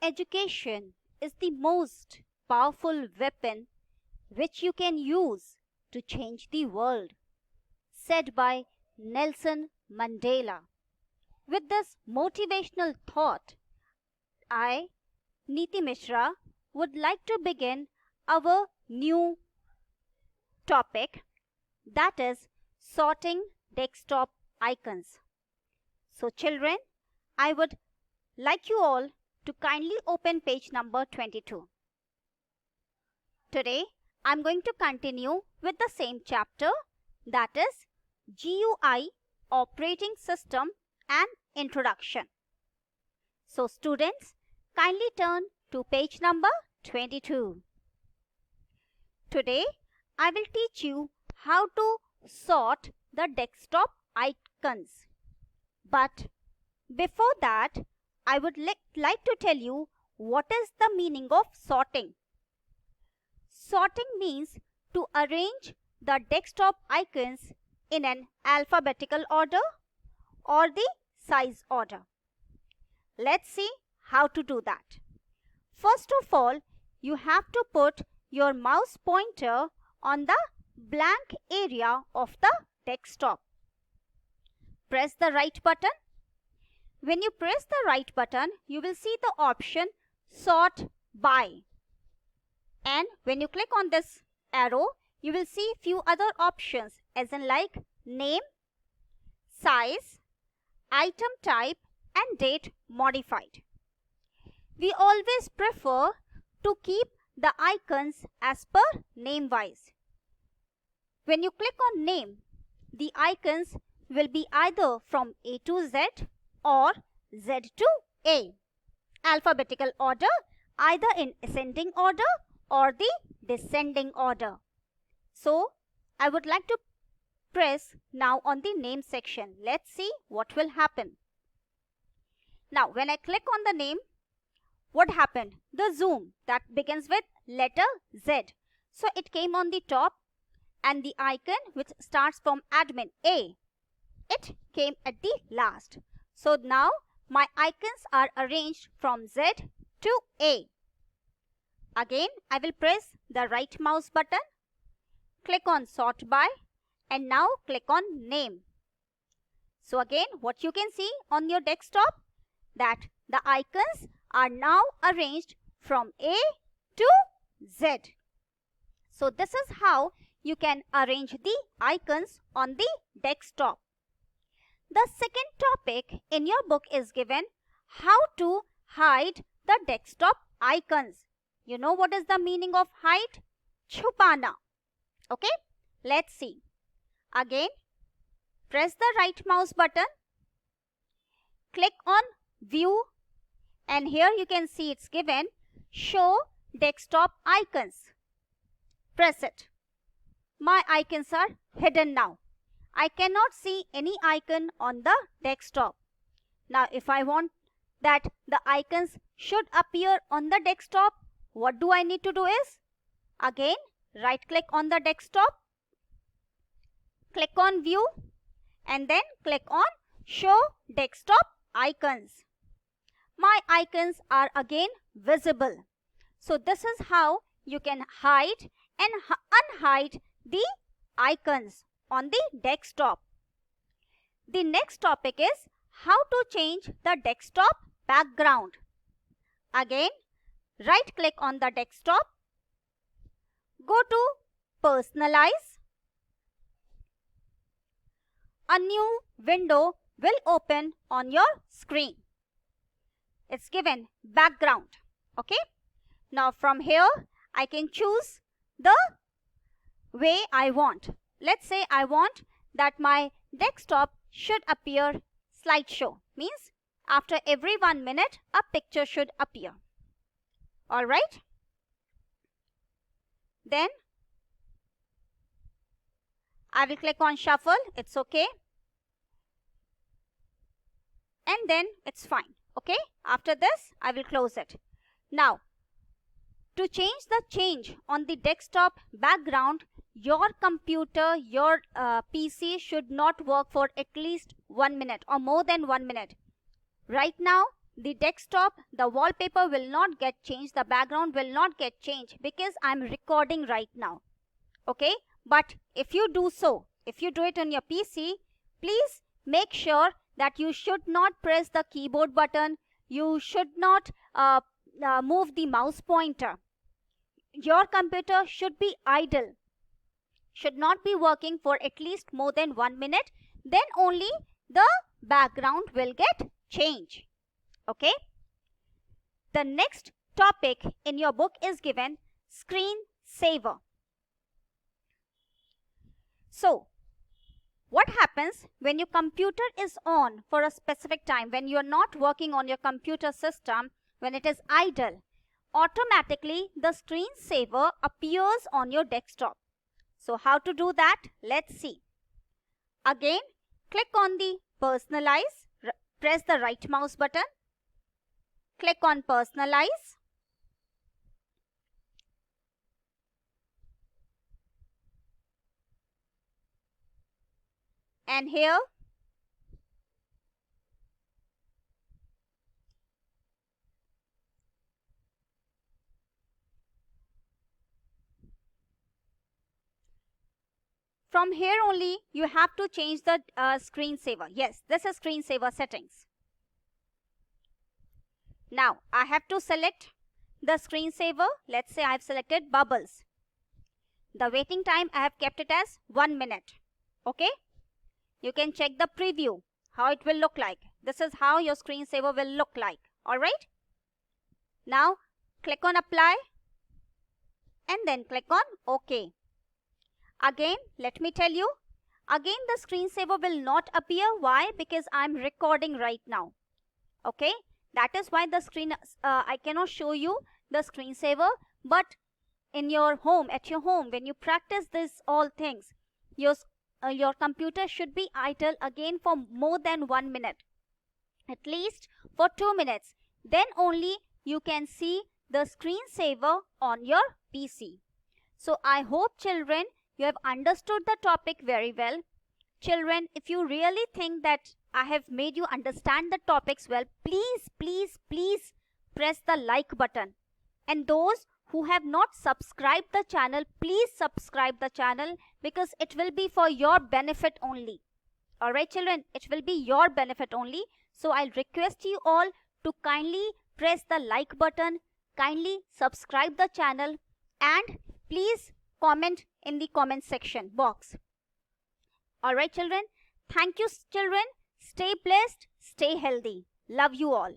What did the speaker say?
Education is the most powerful weapon which you can use to change the world, said by Nelson Mandela. With this motivational thought, I, Neeti Mishra, would like to begin our new topic, that is sorting desktop icons. So children, I would like you all to kindly open page number 22. Today, I'm going to continue with the same chapter, that is GUI Operating System and Introduction. So students, kindly turn to page number 22. Today, I will teach you how to sort the desktop icons. But before that, I would like to tell you what is the meaning of sorting. Sorting means to arrange the desktop icons in an alphabetical order or the size order. Let's see how to do that. First of all, you have to put your mouse pointer on the blank area of the desktop. Press the right button. When you press the right button, you will see the option Sort By. And when you click on this arrow, you will see few other options as in like name, size, item type and date modified. We always prefer to keep the icons as per name wise. When you click on name, the icons will be either from A to Z or Z to A. Alphabetical order, either in ascending order or the descending order. So, I would like to press now on the name section. Let's see what will happen. Now, when I click on the name, what happened? The zoom that begins with letter Z. So, it came on the top and the icon which starts from admin A, it came at the last. So, now my icons are arranged from Z to A. Again, I will press the right mouse button, click on Sort By and now click on Name. So again, what you can see on your desktop, that the icons are now arranged from A to Z. So this is how you can arrange the icons on the desktop. The second topic in your book is given how to hide the desktop icons. You know what is the meaning of hide? Chupana. Okay, let's see. Again, press the right mouse button, click on View and here you can see it's given Show Desktop Icons. Press it. My icons are hidden now. I cannot see any icon on the desktop. Now, if I want that the icons should appear on the desktop, what do I need to do is, again, right click on the desktop, click on View and then click on Show Desktop Icons. My icons are again visible. So, this is how you can hide and unhide the icons on the desktop. The next topic is how to change the desktop background. Again, right click on the desktop, go to Personalize. A new window will open on your screen. It's given background. Okay. Now from here, I can choose the way I want. Let's say I want that my desktop should appear slideshow. Means after every 1 minute, a picture should appear. Alright. Then I will click on Shuffle. It's okay. And then it's fine. Okay. After this, I will close it. Now, to change the change on the desktop background, your computer, your PC should not work for at least 1 minute or more than 1 minute. Right now, the desktop, the wallpaper will not get changed, the background will not get changed because I'm recording right now. Okay, but if you do so, if you do it on your PC, please make sure that you should not press the keyboard button, you should not move the mouse pointer. Your computer should be idle, should not be working for at least more than 1 minute, then only the background will get changed. Okay, the next topic in your book is given screen saver. So what happens when your computer is on for a specific time, when you are not working on your computer system, when it is idle, automatically the screensaver appears on your desktop. So how to do that? Let's see. Again, click on the personalize, press the right mouse button, click on personalize. And here from here only you have to change the screensaver. Yes, this is screensaver settings. Now I have to select the screensaver. Let's say I have selected bubbles. The waiting time I have kept it as 1 minute. Okay, you can check the preview how it will look like. This is how your screensaver will look like. Alright, now click on apply and then click on OK. Again, let me tell you, again the screensaver will not appear. Why? Because I'm recording right now. Okay, that is why the screen I cannot show you the screensaver. But in your home, at your home, when you practice this all things, your computer should be idle again for more than 1 minute, at least for 2 minutes. Then only you can see the screensaver on your PC. So I hope children, you have understood the topic very well. Children, if you really think that I have made you understand the topics well, please, please, please press the like button. And those who have not subscribed the channel, please subscribe the channel because it will be for your benefit only. Alright children, it will be your benefit only. So I'll request you all to kindly press the like button, kindly subscribe the channel, and please comment in the comment section box. Alright children, thank you children. Stay blessed, stay healthy. Love you all.